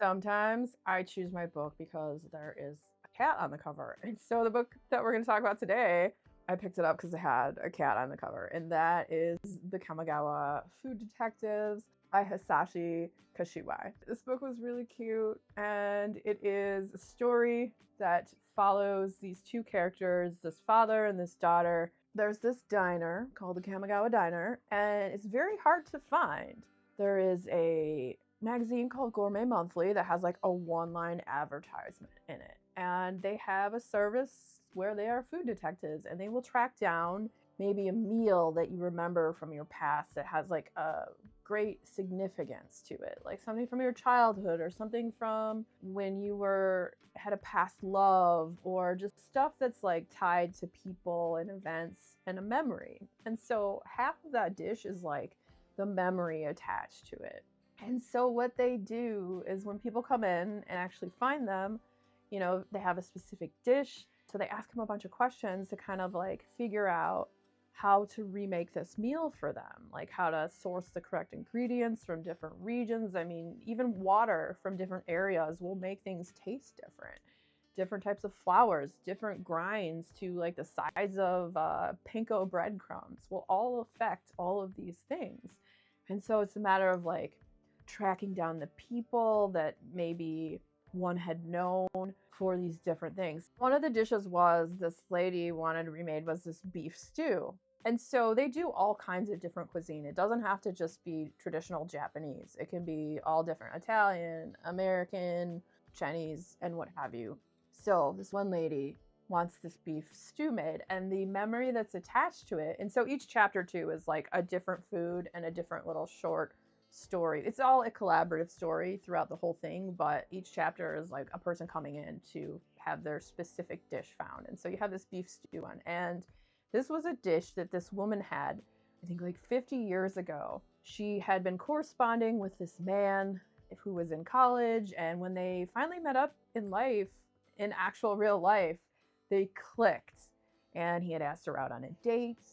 Sometimes I choose my book because there is a cat on the cover. And so the book that we're going to talk about today, I picked it up because it had a cat on the cover, and that is The Kamogawa Food Detectives by Hisashi Kashiwai. This book was really cute, and it is a story that follows these two characters, this father and this daughter. There's this diner called the Kamogawa Diner, and it's very hard to find. There is a magazine called Gourmet Monthly that has like a one-line advertisement in it. And they have a service where they are food detectives and they will track down maybe a meal that you remember from your past that has like a great significance to it, like something from your childhood or something from when you had a past love, or just stuff that's like tied to people and events and a memory. And so half of that dish is like the memory attached to it. And so what they do is when people come in and actually find them, they have a specific dish. So they ask them a bunch of questions to kind of like figure out how to remake this meal for them, like how to source the correct ingredients from different regions. I mean, even water from different areas will make things taste different. Different types of flours, different grinds to like the size of panko breadcrumbs will all affect all of these things. And so it's a matter of like tracking down the people that maybe one had known for these different things. One of the dishes was this lady wanted remade was this beef stew. And so they do all kinds of different cuisine. It doesn't have to just be traditional Japanese. It can be all different Italian, American, Chinese, and what have you. So this one lady wants this beef stew made, and the memory that's attached to it. And so each chapter too is like a different food and a different little short story. It's all a collaborative story throughout the whole thing, but each chapter is like a person coming in to have their specific dish found. And so you have this beef stew one, and this was a dish that this woman had, I think like 50 years ago. She had been corresponding with this man who was in college, and when they finally met up in life, in actual real life, they clicked. And he had asked her out on a date,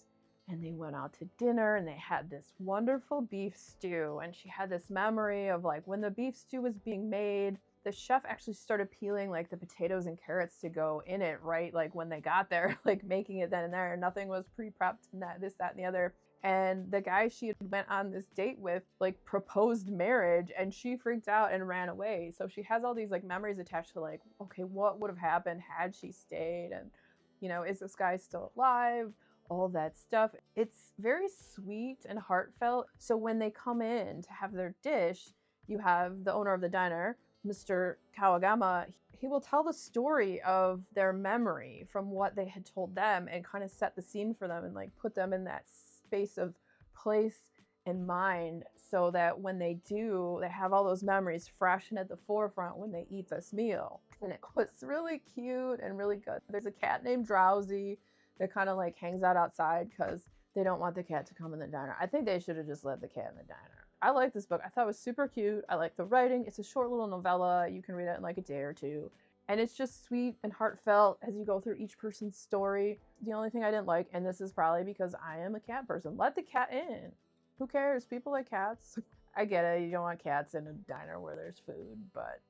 and they went out to dinner, and they had this wonderful beef stew. And she had this memory of like when the beef stew was being made, the chef actually started peeling like the potatoes and carrots to go in it, right? Like when they got there, like making it then and there. Nothing was pre-prepped and this, that, and the other. And the guy she had went on this date with like proposed marriage, and she freaked out and ran away. So she has all these like memories attached to like, okay, what would have happened had she stayed? And, is this guy still alive? All that stuff. It's very sweet and heartfelt. So when they come in to have their dish, you have the owner of the diner, Mr. Kawagama. He will tell the story of their memory from what they had told them and kind of set the scene for them and like put them in that space of place and mind, so that when they do, they have all those memories fresh and at the forefront when they eat this meal. And it was really cute and really good. There's a cat named Drowsy that kind of like hangs out outside because they don't want the cat to come in the diner. I think they should have just let the cat in the diner. I like this book. I thought it was super cute. I like the writing. It's a short little novella. You can read it in like a day or two. And it's just sweet and heartfelt as you go through each person's story. The only thing I didn't like, and this is probably because I am a cat person, let the cat in. Who cares? People like cats. I get it. You don't want cats in a diner where there's food, but,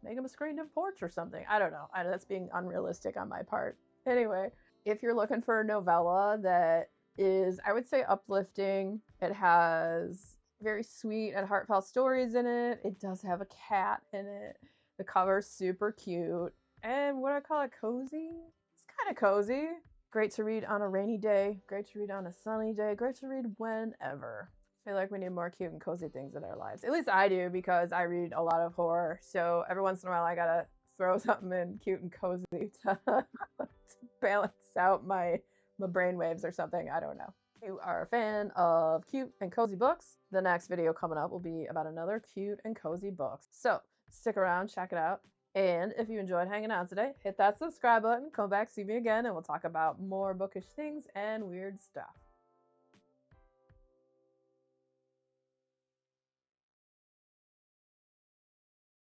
make them a screened in porch or something. I don't know. That's being unrealistic on my part. Anyway, if you're looking for a novella that is, I would say, uplifting, it has very sweet and heartfelt stories in it. It does have a cat in it. The cover's super cute. And what I call it, cozy? It's kind of cozy. Great to read on a rainy day. Great to read on a sunny day. Great to read whenever. I feel like we need more cute and cozy things in our lives. At least I do, because I read a lot of horror. So every once in a while I gotta throw something in cute and cozy to balance out my brainwaves or something. I don't know. If you are a fan of cute and cozy books, the next video coming up will be about another cute and cozy book. So stick around, check it out. And if you enjoyed hanging out today, hit that subscribe button, come back, see me again, and we'll talk about more bookish things and weird stuff.